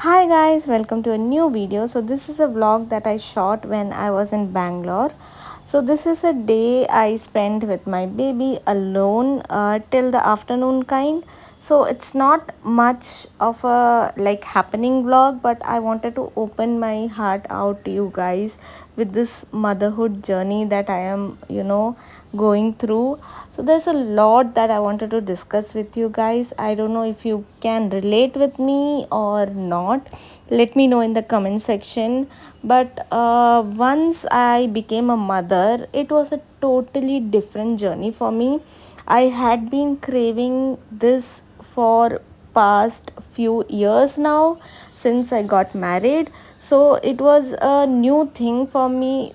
Hi guys, welcome to a new video. So this is a vlog that I shot when I was in Bangalore. So this is a day I spent with my baby alone till the afternoon kind. So it's not much of a happening vlog, but I wanted to open my heart out to you guys with this motherhood journey that I am, going through. So there's a lot that I wanted to discuss with you guys. I don't know if you can relate with me or not. Let me know in the comment section. But once I became a mother, it was a totally different journey for me. I had been craving this for past few years now since I got married. So it was a new thing for me,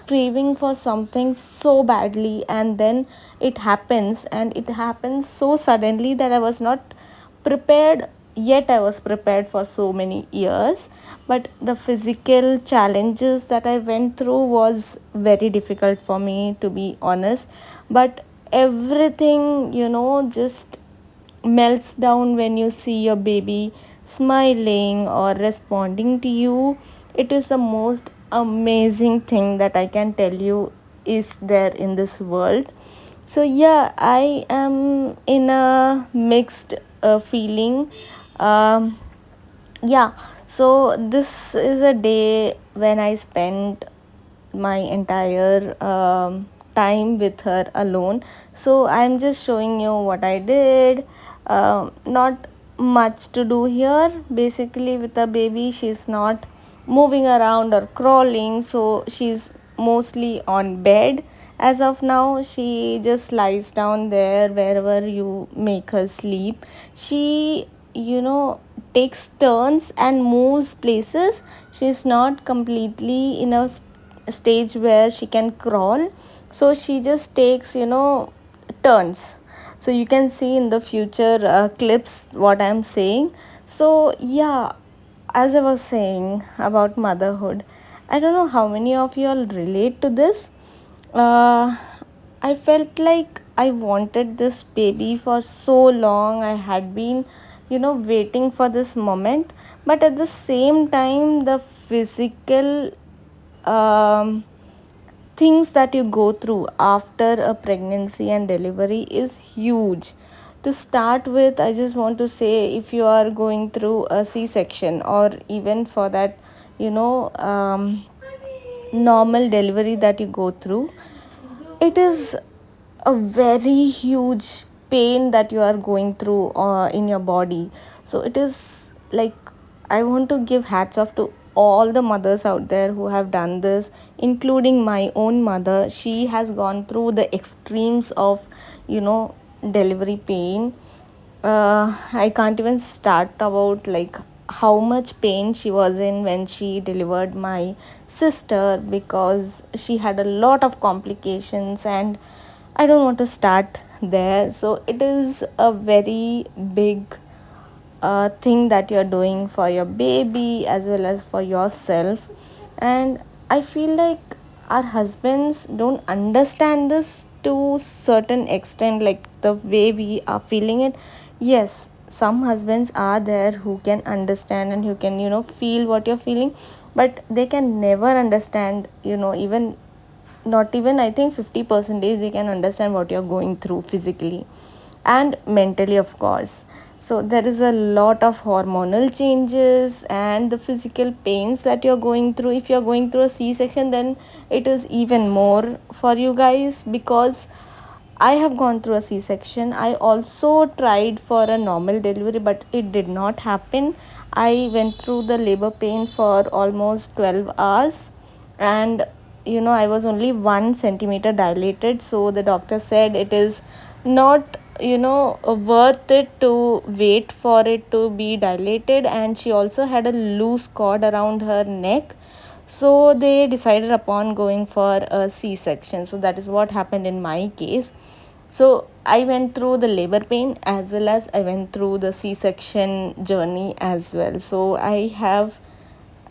craving for something so badly, and then it happens, and it happens so suddenly that I was not prepared. Yet I was prepared for so many years, but the physical challenges that I went through was very difficult for me, to be honest. But everything, just melts down when you see your baby smiling or responding to you. It is the most amazing thing that I can tell you is there in this world. So yeah, I am in a mixed feeling. um, yeah, so this is a day when I spent my entire time with her alone. So I'm just showing you what I did. Not much to do here. Basically, with a baby, she's not moving around or crawling, so she's mostly on bed. As of now, she just lies down there wherever you make her sleep. She, takes turns and moves places. She's not completely in a stage where she can crawl, so she just takes, turns. So you can see in the future clips what I'm saying. So yeah, as I was saying about motherhood, I don't know how many of you all relate to this. uh, I felt like I wanted this baby for so long. I had been, waiting for this moment. But at the same time, the physical um, things that you go through after a pregnancy and delivery is huge. To start with, I just want to say, if you are going through a C-section, or even for that, normal delivery that you go through, it is a very huge pain that you are going through in your body. So it is like, I want to give hats off to all the mothers out there who have done this, including my own mother. She has gone through the extremes of, delivery pain. I can't even start about like how much pain she was in when she delivered my sister, because she had a lot of complications, and I don't want to start there. So it is a very big thing that you're doing for your baby as well as for yourself. And I feel like our husbands don't understand this to certain extent, like the way we are feeling it. Yes, some husbands are there who can understand and who can, feel what you're feeling, but they can never understand, even not even, I think, 50% they can understand what you're going through physically and mentally, of course. So there is a lot of hormonal changes and the physical pains that you're going through. If you're going through a C-section, then it is even more for you guys, because I have gone through a C-section. I also tried for a normal delivery, but it did not happen. I went through the labor pain for almost 12 hours, and I was only 1 centimeter dilated. So the doctor said it is not, worth it to wait for it to be dilated. And she also had a loose cord around her neck, so they decided upon going for a C-section. So that is what happened in my case. So I went through the labor pain as well as I went through the C-section journey as well. So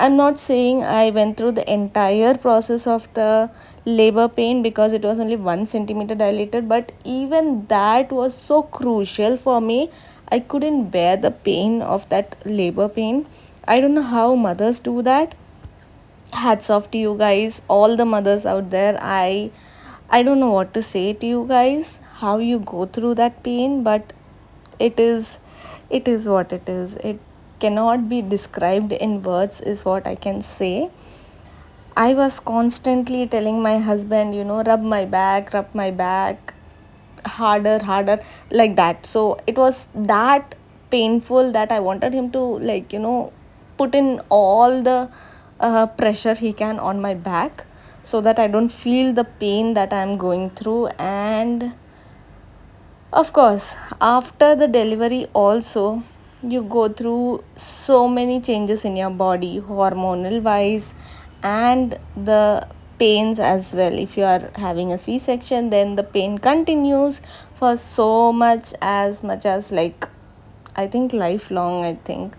I'm not saying I went through the entire process of the labor pain, because it was only 1 centimeter dilated, but even that was so crucial for me. I couldn't bear the pain of that labor pain. I don't know how mothers do that. Hats off to you guys, all the mothers out there. I don't know what to say to you guys, how you go through that pain, but it is it is what it is. It cannot be described in words, is what I can say. I was constantly telling my husband, rub my back harder, harder, like that. So it was that painful that I wanted him to, put in all the pressure he can on my back, so that I don't feel the pain that I'm going through. And of course, after the delivery, also, you go through so many changes in your body, hormonal wise, and the pains as well. If you are having a C section, then the pain continues for so much as like, I think, lifelong. I think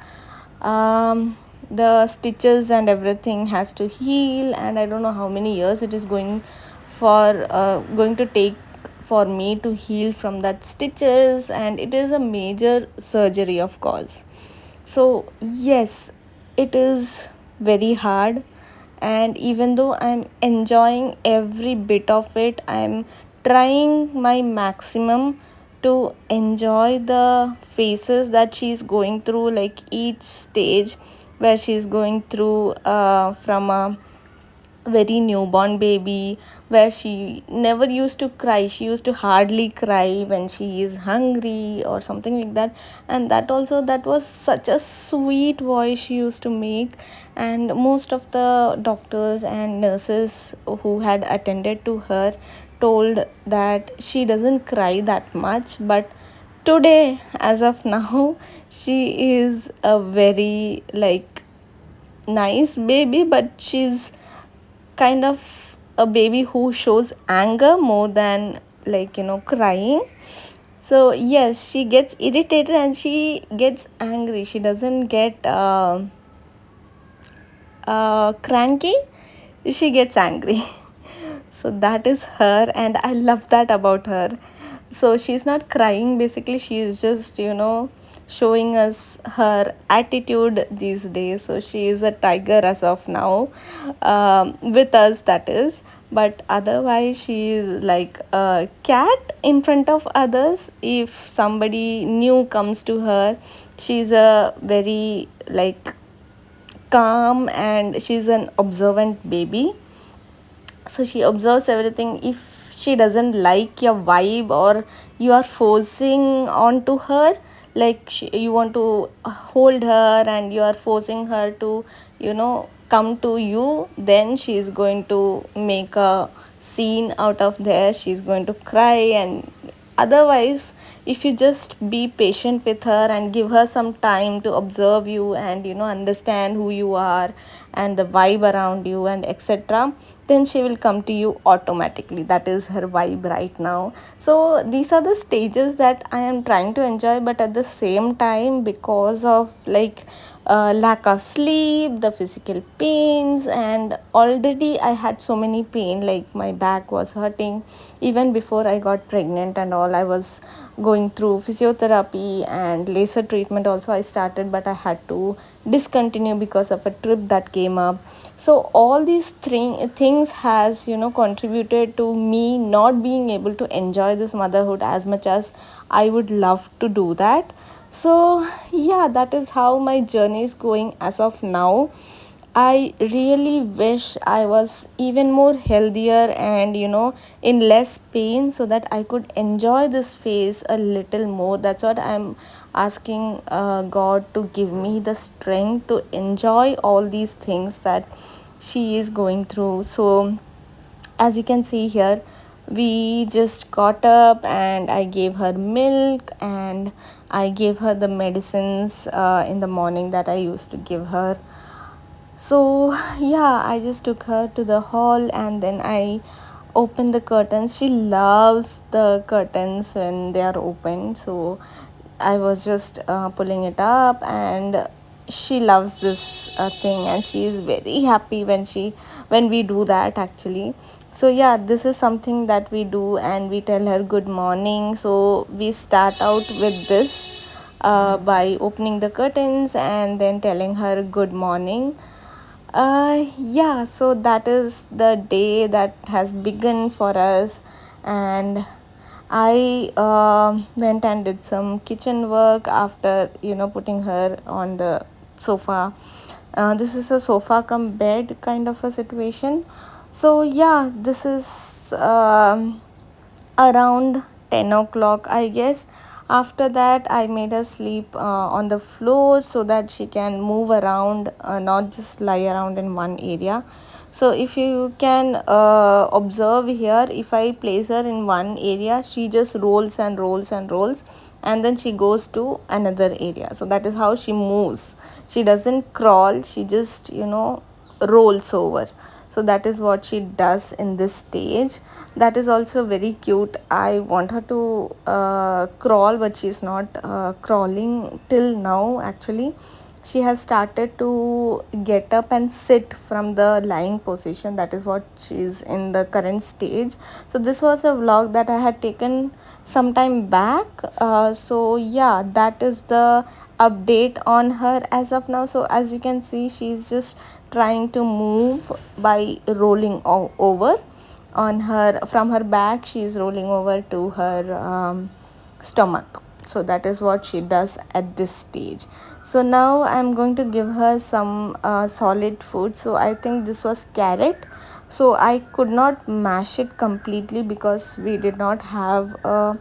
the stitches and everything has to heal, and I don't know how many years it is going to take for me to heal from that stitches, and it is a major surgery, of course. So yes, it is very hard, and even though I'm enjoying every bit of it, I'm trying my maximum to enjoy the phases that she's going through, like each stage where she's going through, from a very newborn baby, where she never used to cry. She used to hardly cry when she is hungry or something like that. And that was such a sweet voice she used to make. And most of the doctors and nurses who had attended to her told that she doesn't cry that much, but today, as of now, she is a very, like, nice baby, but she's kind of a baby who shows anger more than, crying. So yes, she gets irritated and she gets angry. She doesn't get cranky, she gets angry. So that is her, and I love that about her. So she's not crying, basically she is just, showing us her attitude these days. So she is a tiger as of now, with us, that is. But otherwise she is like a cat in front of others. If somebody new comes to her, she's a very, like, calm, and she's an observant baby. So she observes everything. If she doesn't like your vibe, or you are forcing onto her, like you want to hold her and you are forcing her to, come to you, then she is going to make a scene out of there. She's going to cry. And otherwise, if you just be patient with her and give her some time to observe you and, understand who you are and the vibe around you and etc., then she will come to you automatically. That is her vibe right now. So these are the stages that I am trying to enjoy, but at the same time, because of, like, lack of sleep, the physical pains, and already I had so many pain, like my back was hurting even before I got pregnant and all. I was going through physiotherapy and laser treatment also I started, but I had to discontinue because of a trip that came up. So all these things has, contributed to me not being able to enjoy this motherhood as much as I would love to do that. So yeah, that is how my journey is going as of now. I really wish I was even more healthier and, in less pain, so that I could enjoy this phase a little more. That's what I'm asking God to give me the strength to enjoy all these things that she is going through. So as you can see here, we just got up and I gave her milk, and I gave her the medicines in the morning that I used to give her. So yeah, I just took her to the hall and then I opened the curtains. She loves the curtains when they are open. So I was just pulling it up, and she loves this thing, and she is very happy when we do that, actually. So yeah, this is something that we do, and we tell her good morning. So we start out with this, by opening the curtains and then telling her good morning. Yeah, so that is the day that has begun for us, and I went and did some kitchen work after putting her on the sofa. This is a sofa come bed kind of a situation. So yeah, this is around 10 o'clock, I guess. After that, I made her sleep on the floor so that she can move around, not just lie around in one area. So if you can observe here, if I place her in one area, she just rolls and rolls and rolls, and then she goes to another area. So that is how she moves. She doesn't crawl, she just rolls over. So that is what she does in this stage. That is also very cute. I want her to crawl, but she's not crawling till now. Actually, she has started to get up and sit from the lying position. That is what she's in the current stage. So this was a vlog that I had taken some time back. So yeah, that is the update on her as of now. So as you can see, she's just trying to move by rolling over on her from her back. She is rolling over to her stomach. So that is what she does at this stage. So now I'm going to give her some solid food. So I think this was carrot. So I could not mash it completely because we did not have a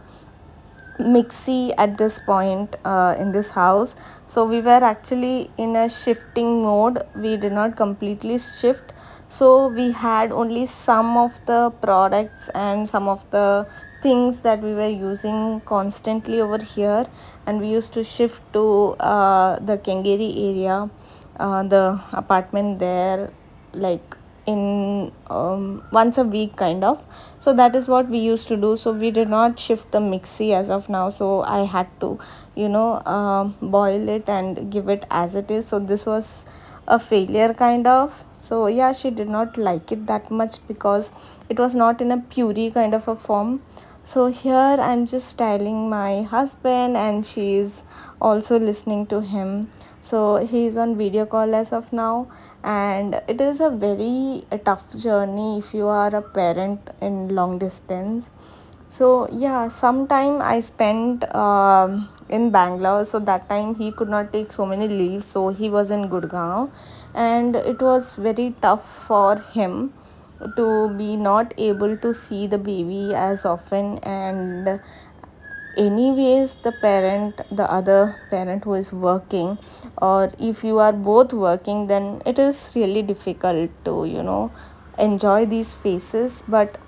mixie at this point in this house. So we were actually in a shifting mode. We did not completely shift, so we had only some of the products and some of the things that we were using constantly over here, and we used to shift to the Kengeri area, the apartment there, like in once a week kind of. So that is what we used to do. So we did not shift the mixie as of now, so I had to boil it and give it as it is. So this was a failure kind of. So yeah, she did not like it that much because it was not in a puree kind of a form. So here I'm just styling my husband, and she's also listening to him. So he's on video call as of now, and it is a very tough journey if you are a parent in long distance. So yeah, sometime I spent in Bangalore. So that time he could not take so many leaves, so he was in Gurgaon, and it was very tough for him to be not able to see the baby as often. And anyways, the other parent who is working, or if you are both working, then it is really difficult to enjoy these phases. But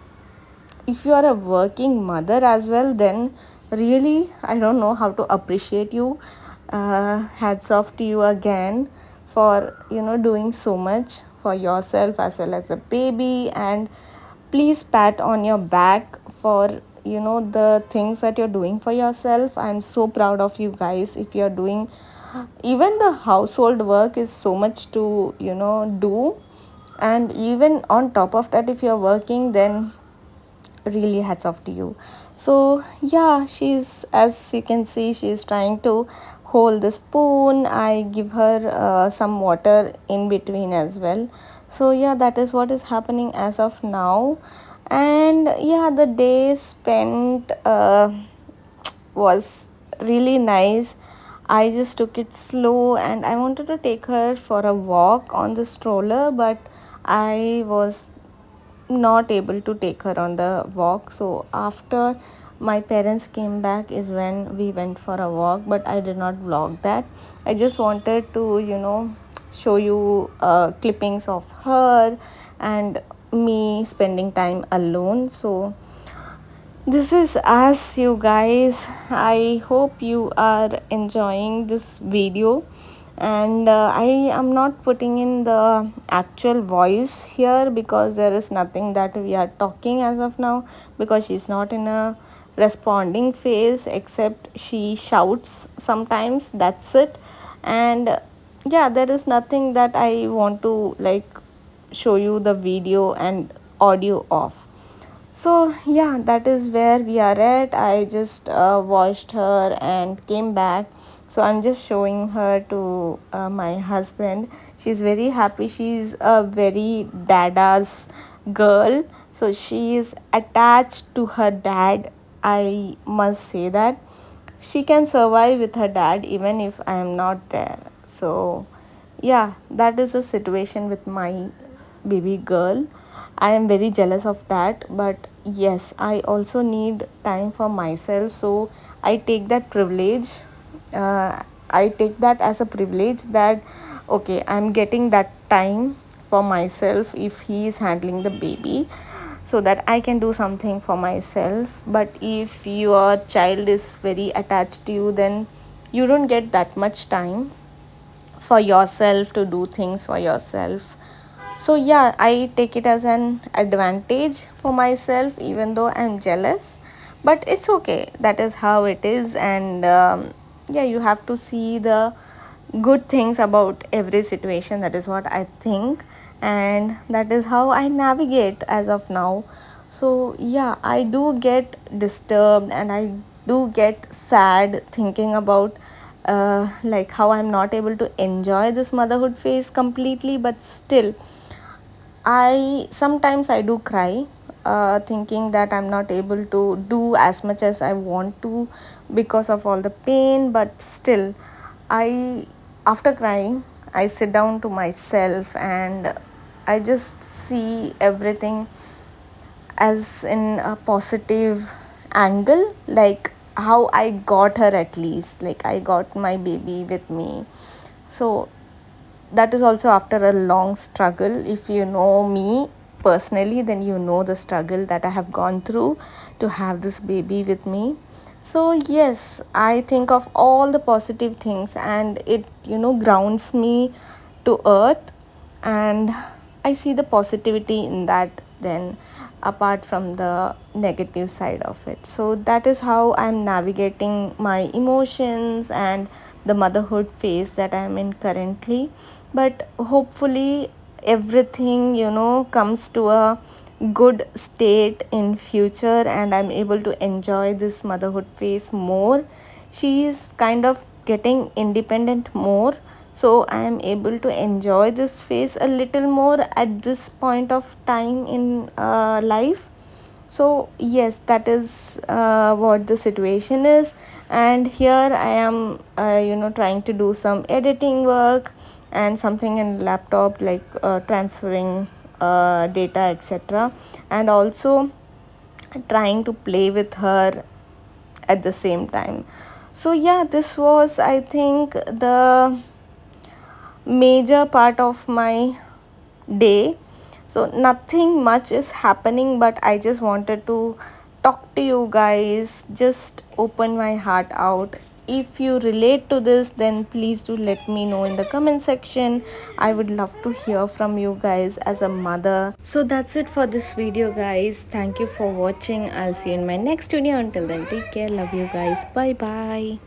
if you are a working mother as well, then really I don't know how to appreciate you. Hats off to you again for doing so much for yourself as well as a baby. And please pat on your back for the things that you're doing for yourself. I'm so proud of you guys. If you're doing, even the household work is so much to do, and even on top of that, if you're working, then really hats off to you. So yeah, she's, as you can see, she's trying to hold the spoon. I give her some water in between as well. So yeah, that is what is happening as of now. And yeah, the day spent was really nice. I just took it slow, and I wanted to take her for a walk on the stroller, but I was not able to take her on the walk. So after my parents came back is when we went for a walk, but I did not vlog that. I just wanted to show you clippings of her and me spending time alone. So this is us, you guys. I hope you are enjoying this video, and I am not putting in the actual voice here because there is nothing that we are talking as of now, because she's not in a responding phase, except she shouts sometimes. That's it. And yeah, there is nothing that I want to like show you the video and audio of. So yeah, that is where we are at. I just washed her and came back. So I'm just showing her to my husband. She's very happy. She's a very dada's girl, so she is attached to her dad. I must say that she can survive with her dad even if I am not there. So yeah, that is a situation with my baby girl. I am very jealous of that, but yes, I also need time for myself. So I take that privilege. I take that as a privilege that okay, I'm getting that time for myself if he is handling the baby, so that I can do something for myself. But if your child is very attached to you, then you don't get that much time for yourself to do things for yourself. So yeah, I take it as an advantage for myself, even though I'm jealous, but it's okay. That is how it is. And yeah, you have to see the good things about every situation. That is what I think, and that is how I navigate as of now. So yeah, I do get disturbed and I do get sad thinking about like how I'm not able to enjoy this motherhood phase completely. But still, I do cry, thinking that I'm not able to do as much as I want to because of all the pain. But still, I after crying, I sit down to myself and I just see everything as in a positive angle, like how I got her, at least like I got my baby with me. So that is also after a long struggle. If you know me personally, then you know the struggle that I have gone through to have this baby with me. So yes, I think of all the positive things and it grounds me to earth, and I see the positivity in that then, apart from the negative side of it. So that is how I'm navigating my emotions and the motherhood phase that I'm in currently. But hopefully everything comes to a good state in future and I'm able to enjoy this motherhood phase more. She is kind of getting independent more, so I am able to enjoy this phase a little more at this point of time in life. So yes, that is what the situation is. And here I am trying to do some editing work and something in laptop, like transferring data, etc., and also trying to play with her at the same time. So yeah, this was, I think, the major part of my day. So nothing much is happening, but I just wanted to talk to you guys, just open my heart out. If you relate to this, then please do let me know in the comment section. I would love to hear from you guys as a mother. So that's it for this video, guys. Thank you for watching. I'll see you in my next video. Until then, take care. Love you guys. Bye bye.